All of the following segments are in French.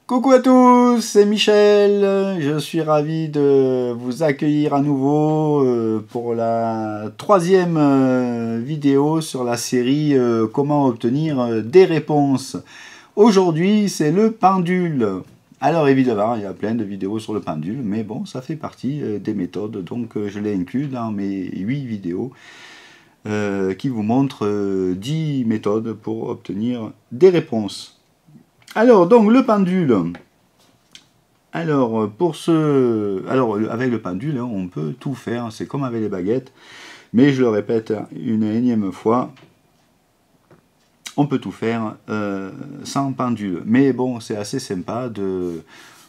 Coucou à tous, c'est Michel. Je suis ravi de vous accueillir à nouveau pour la troisième vidéo sur la série Comment obtenir des réponses. Aujourd'hui, c'est le pendule. Alors évidemment, il y a plein de vidéos sur le pendule, mais bon, ça fait partie des méthodes, donc je l'ai inclus dans mes 8 vidéos qui vous montrent 10 méthodes pour obtenir des réponses. Alors, donc, le pendule. Alors, avec le pendule, hein, on peut tout faire. C'est comme avec les baguettes. Mais je le répète une énième fois, on peut tout faire sans pendule. Mais bon, c'est assez sympa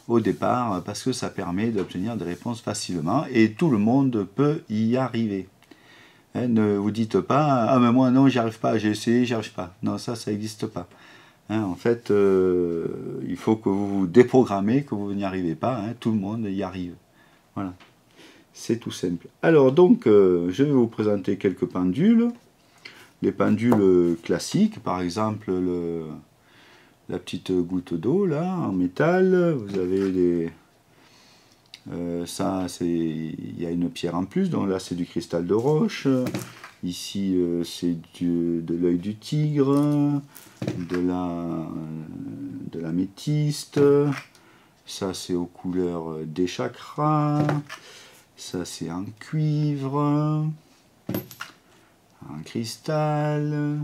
au départ parce que ça permet d'obtenir des réponses facilement et tout le monde peut y arriver. Hein, ne vous dites pas « Ah, mais moi, non, j'y arrive pas. J'ai essayé, j'y arrive pas. » Non, ça n'existe pas. Hein, en fait, il faut que vous vous déprogrammez, que vous n'y arrivez pas, hein, tout le monde y arrive. Voilà, c'est tout simple. Alors donc, je vais vous présenter quelques pendules. Les pendules classiques, par exemple la petite goutte d'eau là, en métal. Vous avez il y a une pierre en plus, donc là c'est du cristal de roche. Ici, c'est de l'œil du tigre, de l'améthyste. Ça, c'est aux couleurs des chakras. Ça, c'est en cuivre, en cristal.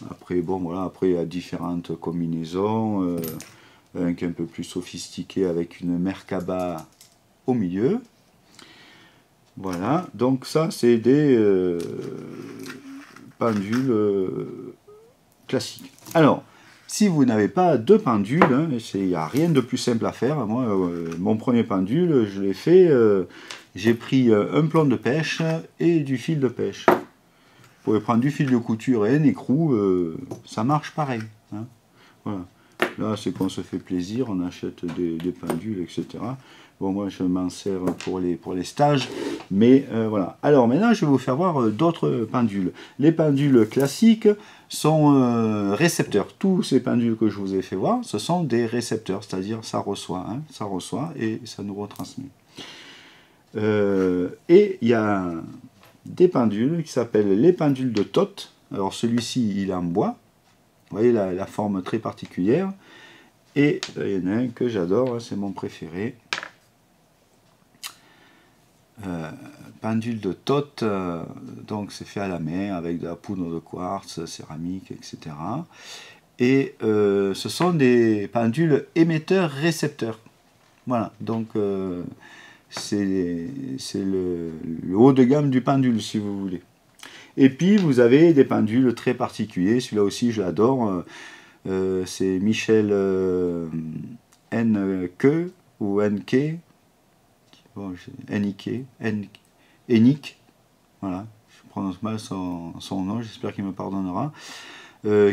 Après, bon, voilà, après, il y a différentes combinaisons. Un qui est un peu plus sophistiqué avec une Merkaba au milieu. Voilà, donc ça c'est des pendules classiques. Alors, si vous n'avez pas de pendule, hein, il n'y a rien de plus simple à faire. Moi, mon premier pendule, je l'ai fait, j'ai pris un plomb de pêche et du fil de pêche. Vous pouvez prendre du fil de couture et un écrou, ça marche pareil. Hein. Voilà. Là, c'est qu'on se fait plaisir, on achète des pendules, etc. Bon, moi, je m'en sers pour les stages, mais voilà. Alors, maintenant, je vais vous faire voir d'autres pendules. Les pendules classiques sont récepteurs. Tous ces pendules que je vous ai fait voir, ce sont des récepteurs, c'est-à-dire ça reçoit et ça nous retransmet. Et il y a des pendules qui s'appellent les pendules de Toth. Alors, celui-ci, il est en bois. Vous voyez la forme très particulière. Et il y en a un que j'adore, c'est mon préféré. Pendule de Toth, donc c'est fait à la main avec de la poudre de quartz, céramique, etc. Et ce sont des pendules émetteurs-récepteurs. Voilà, donc c'est le haut de gamme du pendule, si vous voulez. Et puis vous avez des pendules très particuliers, celui-là aussi je l'adore, c'est Michel N.K. ou N.K. Bon, Enik, voilà, je prononce mal son nom, j'espère qu'il me pardonnera,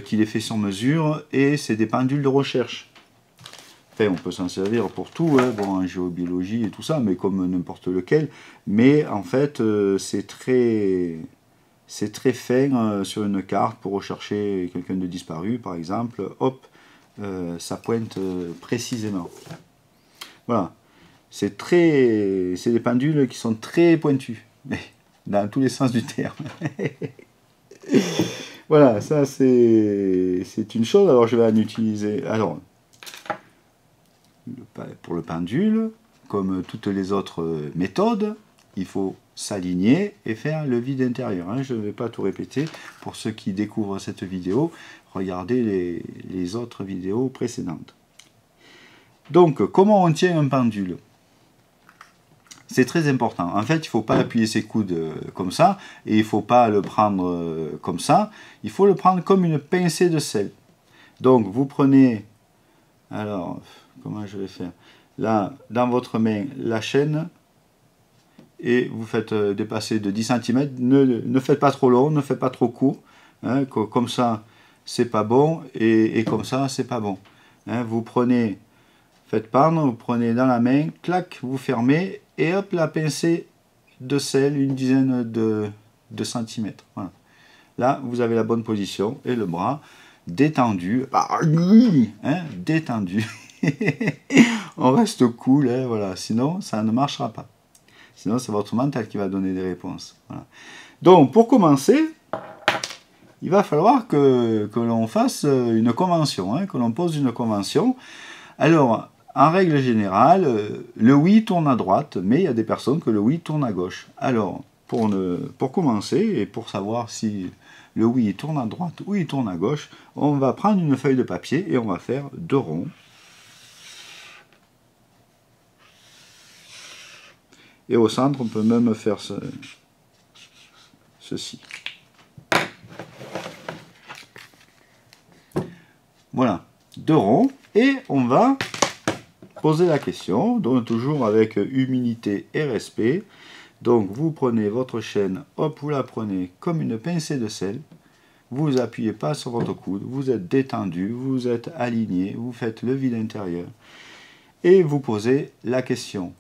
qu'il est fait sur mesure, et c'est des pendules de recherche. Enfin, on peut s'en servir pour tout, hein, bon, en géobiologie et tout ça, mais comme n'importe lequel, mais en fait, c'est très fin sur une carte pour rechercher quelqu'un de disparu, par exemple, hop, ça pointe précisément. Voilà. C'est des pendules qui sont très pointues, mais dans tous les sens du terme. Voilà, ça c'est une chose. Alors je vais en utiliser. Alors, pour le pendule, comme toutes les autres méthodes, il faut s'aligner et faire le vide intérieur. Hein. Je ne vais pas tout répéter. Pour ceux qui découvrent cette vidéo, regardez les autres vidéos précédentes. Donc, comment on tient un pendule ? C'est très important. En fait, il ne faut pas appuyer ses coudes comme ça, et il ne faut pas le prendre comme ça. Il faut le prendre comme une pincée de sel. Donc, vous prenez, alors, comment je vais faire? Là, dans votre main, la chaîne, et vous faites dépasser de 10 cm. Ne faites pas trop long, ne faites pas trop court. Hein, comme ça, c'est pas bon, et comme ça, c'est pas bon. Hein, vous prenez, faites pendre, vous prenez dans la main, clac, vous fermez, et hop, la pincée de sel, une dizaine de centimètres. Voilà. Là, vous avez la bonne position, et le bras. détendu, hein, détendu. On reste cool, hein, voilà. Sinon ça ne marchera pas. Sinon c'est votre mental qui va donner des réponses. Voilà. Donc pour commencer, il va falloir que l'on fasse une convention, hein, que l'on pose une convention. Alors, en règle générale, le oui tourne à droite, mais il y a des personnes que le oui tourne à gauche. Alors, pour commencer, et pour savoir si le oui tourne à droite ou il tourne à gauche, on va prendre une feuille de papier et on va faire 2 ronds. Et au centre, on peut même faire ceci. Voilà, 2 ronds, et on va poser la question, donc toujours avec humilité et respect. Donc vous prenez votre chaîne, hop, vous la prenez comme une pincée de sel, vous appuyez pas sur votre coude, vous êtes détendu, vous êtes aligné, vous faites le vide intérieur, et vous posez la question.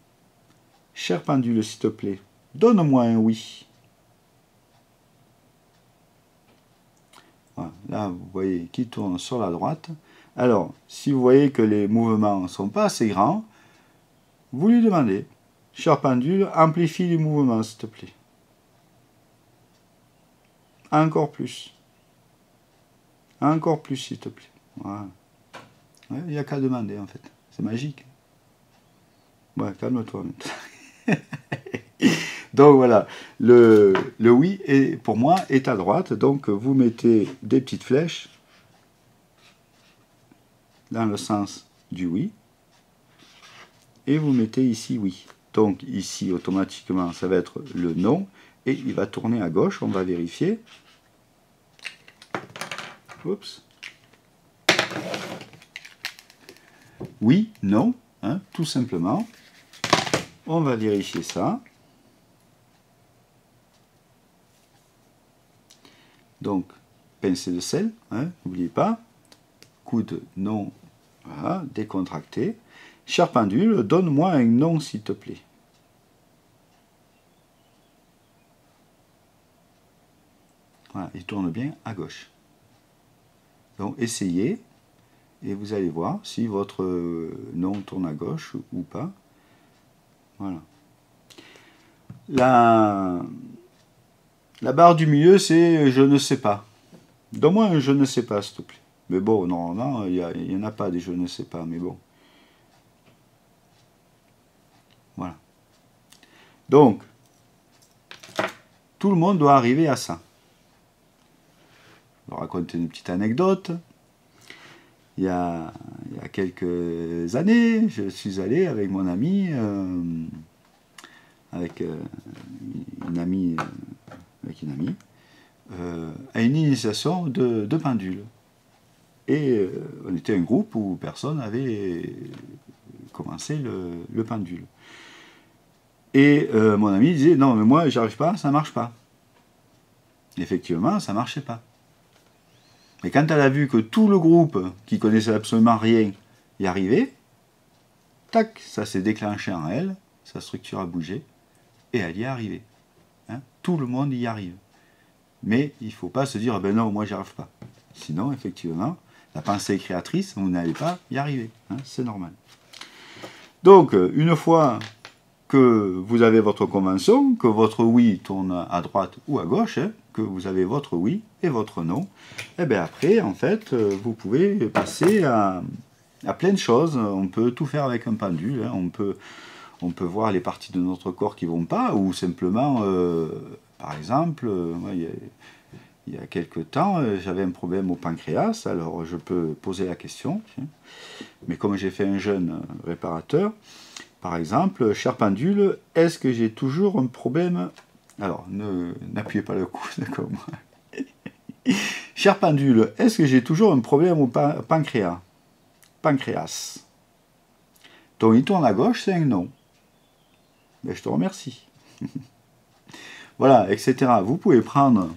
Cher pendule, s'il te plaît, donne-moi un oui. Voilà, là, vous voyez qu'il tourne sur la droite. Alors, si vous voyez que les mouvements ne sont pas assez grands, vous lui demandez, cher pendule, amplifie les mouvements, s'il te plaît. Encore plus. Encore plus, s'il te plaît. Voilà. Ouais, il n'y a qu'à demander, en fait. C'est magique. Ouais, calme-toi. Donc voilà, le oui, pour moi, est à droite. Donc vous mettez des petites flèches dans le sens du oui. Et vous mettez ici oui. Donc ici, automatiquement, ça va être le non. Et il va tourner à gauche. On va vérifier. Oups. Oui, non, hein, tout simplement. On va vérifier ça. Donc, pincée de sel, hein, n'oubliez pas. Coude non, voilà, décontracté. Cher pendule, donne-moi un non, s'il te plaît. Voilà, il tourne bien à gauche. Donc, essayez, et vous allez voir si votre non tourne à gauche ou pas. Voilà. La barre du milieu, c'est je ne sais pas. Donne-moi un je ne sais pas, s'il te plaît. Mais bon, non, il n'y en a pas des je ne sais pas, mais bon. Voilà. Donc, tout le monde doit arriver à ça. Je vais raconter une petite anecdote. Il y a quelques années, je suis allé avec mon ami, avec une amie, à une initiation de pendule. Et on était un groupe où personne avait commencé le pendule. Et mon ami disait, non mais moi j'arrive pas, ça marche pas. Effectivement, ça marchait pas. Mais quand elle a vu que tout le groupe, qui connaissait absolument rien, y arrivait, tac, ça s'est déclenché en elle, sa structure a bougé, et elle y est arrivée. Hein, tout le monde y arrive. Mais il ne faut pas se dire, ben non, moi j'y arrive pas. Sinon, effectivement, la pensée créatrice, vous n'allez pas y arriver. Hein, c'est normal. Donc, une fois que vous avez votre convention, que votre oui tourne à droite ou à gauche, hein, que vous avez votre oui et votre non, et bien après, en fait, vous pouvez passer à plein de choses. On peut tout faire avec un pendule. Hein. On peut voir les parties de notre corps qui ne vont pas, ou simplement, par exemple, il y a quelques temps, j'avais un problème au pancréas, alors je peux poser la question. Mais comme j'ai fait un jeûne réparateur, par exemple, cher pendule, est-ce que j'ai toujours un problème? Alors, n'appuyez pas le coude comme moi. Cher pendule, est-ce que j'ai toujours un problème au pancréas? Pancréas. Donc, il tourne à gauche, c'est un non. Mais je te remercie. Voilà, etc. Vous pouvez prendre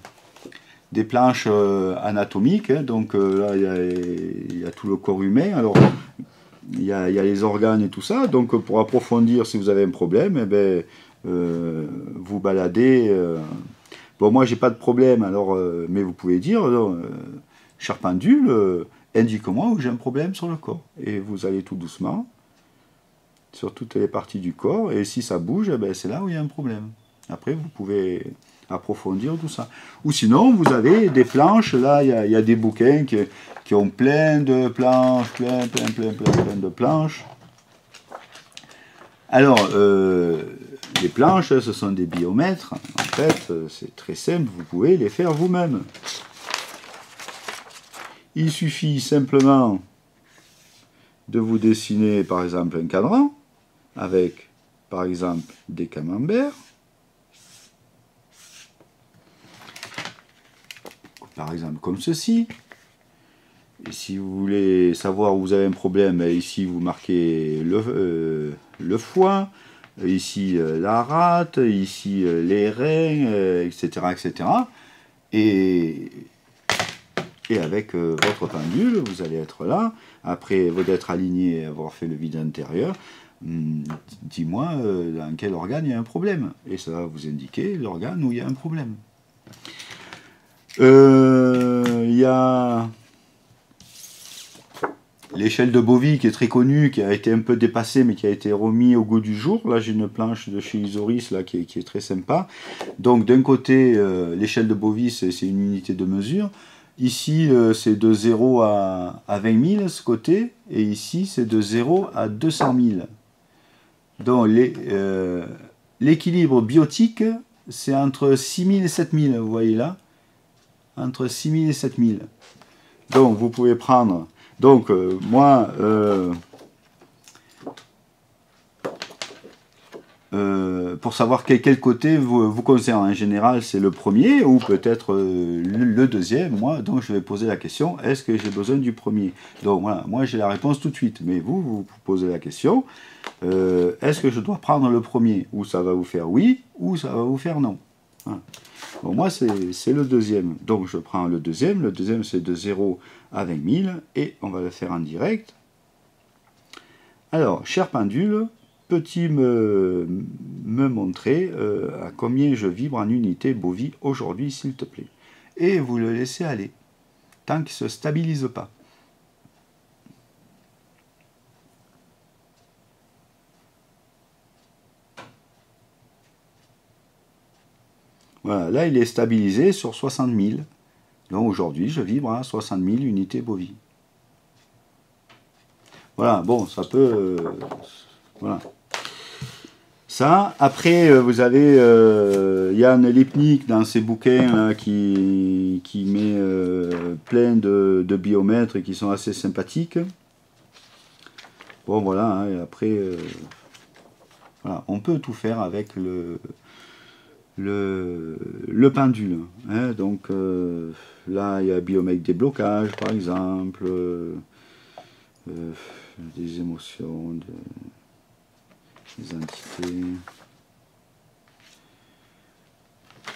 des planches anatomiques. Hein, donc là, il y a tout le corps humain. Alors, il y a les organes et tout ça. Donc, pour approfondir, si vous avez un problème, eh ben, vous baladez. Bon, moi, j'ai pas de problème. Alors, mais vous pouvez dire, cher pendule, indique-moi où j'ai un problème sur le corps. Et vous allez tout doucement sur toutes les parties du corps, et si ça bouge, eh ben, c'est là où il y a un problème. Après, vous pouvez approfondir tout ça. Ou sinon, vous avez des planches, là, il y a des bouquins qui ont plein de planches, plein de planches. Alors, les planches, ce sont des biomètres. En fait, c'est très simple, vous pouvez les faire vous-même. Il suffit simplement de vous dessiner, par exemple, un cadran, avec, par exemple, des camemberts. Par exemple, comme ceci. Et si vous voulez savoir où vous avez un problème, ici, vous marquez le foie, ici, la rate, ici, les reins, etc., etc. Et avec votre pendule, vous allez être là. Après d'être aligné et avoir fait le vide intérieur, dis-moi dans quel organe il y a un problème. Et ça va vous indiquer l'organe où il y a un problème. Il y a l'échelle de Bovie qui est très connue, qui a été un peu dépassée mais qui a été remis au goût du jour. Là j'ai une planche de chez Isoris là, qui est très sympa. Donc d'un côté l'échelle de Bovie c'est une unité de mesure. Ici c'est de 0 à 20 000 ce côté, et ici c'est de 0 à 200 000. Donc l'équilibre biotique c'est entre 6 000 et 7 000, vous voyez là, entre 6 000 et 7 000. Donc vous pouvez prendre, donc moi pour savoir quel côté vous concerne, en général c'est le premier ou peut-être le deuxième. Moi donc je vais poser la question, est-ce que j'ai besoin du premier? Donc voilà, moi j'ai la réponse tout de suite, mais vous posez la question, est-ce que je dois prendre le premier? Ou ça va vous faire oui, ou ça va vous faire non. Voilà. Bon, moi c'est le deuxième, donc je prends le deuxième c'est de 0 à 20 000 et on va le faire en direct. Alors, cher pendule, peux-tu me montrer à combien je vibre en unité Bovie aujourd'hui, s'il te plaît? Et vous le laissez aller, tant qu'il ne se stabilise pas. Voilà, là il est stabilisé sur 60 000. Donc aujourd'hui, je vibre à 60 000 unités Bovie. Voilà, bon, ça peut... voilà. Ça, après, vous avez Yann Lipnik dans ses bouquins là, qui met plein de biomètres qui sont assez sympathiques. Bon, voilà, hein, et après, voilà, on peut tout faire avec le pendule. Hein, donc là, il y a biomètre déblocage, par exemple, des émotions, des entités,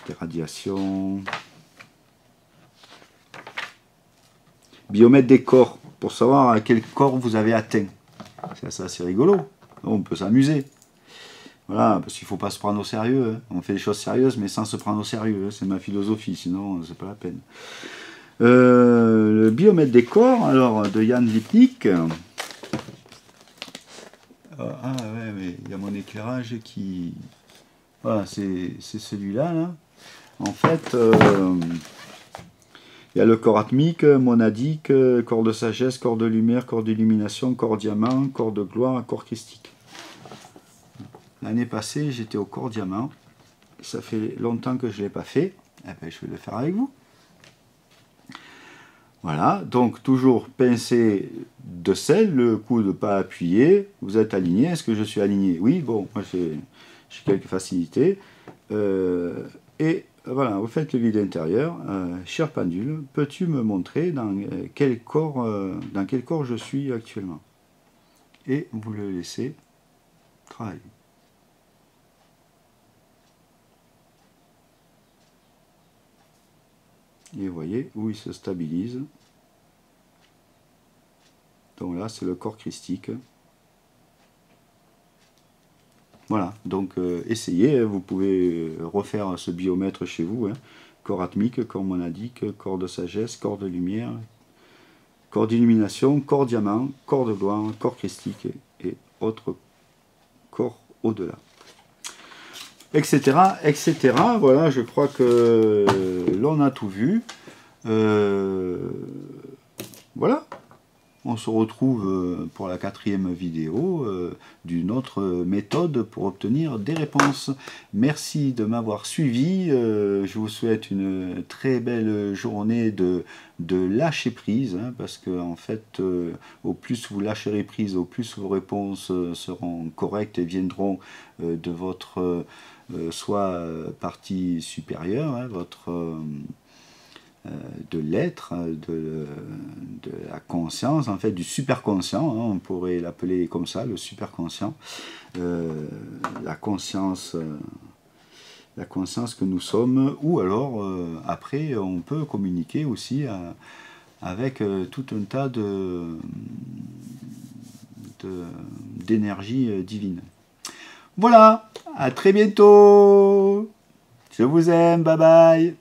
des radiations, biomètre des corps, pour savoir à quel corps vous avez atteint. Ça c'est rigolo, on peut s'amuser. Voilà, parce qu'il ne faut pas se prendre au sérieux. Hein. On fait des choses sérieuses, mais sans se prendre au sérieux. Hein. C'est ma philosophie, sinon c'est pas la peine. Le biomètre des corps, alors de Yann Lipnik. Ah ouais, mais il y a mon éclairage qui... Voilà, c'est celui-là. Là. En fait, il y a le corps atmique, monadique, corps de sagesse, corps de lumière, corps d'illumination, corps diamant, corps de gloire, corps christique. L'année passée, j'étais au corps diamant. Ça fait longtemps que je ne l'ai pas fait. Eh ben, je vais le faire avec vous. Voilà, donc toujours pincé de sel, le coude pas appuyé. Vous êtes aligné. Est-ce que je suis aligné? Oui, bon, moi j'ai quelques facilités. Et voilà, vous faites le vide intérieur. Cher pendule, peux-tu me montrer dans quel corps je suis actuellement? Et vous le laissez travailler. Et vous voyez où il se stabilise. Donc là, c'est le corps christique. Voilà, donc essayez, vous pouvez refaire ce biomètre chez vous. Hein. Corps atmique, corps monadique, corps de sagesse, corps de lumière, corps d'illumination, corps diamant, corps de gloire, corps christique et autres corps au-delà. Etc. etc. Voilà, je crois que l'on a tout vu. Voilà. On se retrouve pour la 4e vidéo d'une autre méthode pour obtenir des réponses. Merci de m'avoir suivi. Je vous souhaite une très belle journée de lâcher prise, hein, parce que en fait, au plus vous lâcherez prise, au plus vos réponses seront correctes et viendront de votre soit partie supérieure, hein, votre de l'être, de la conscience, en fait du superconscient, hein, on pourrait l'appeler comme ça, le superconscient, la conscience que nous sommes, ou alors après on peut communiquer aussi avec tout un tas d'énergie divine. Voilà, à très bientôt, je vous aime, bye bye.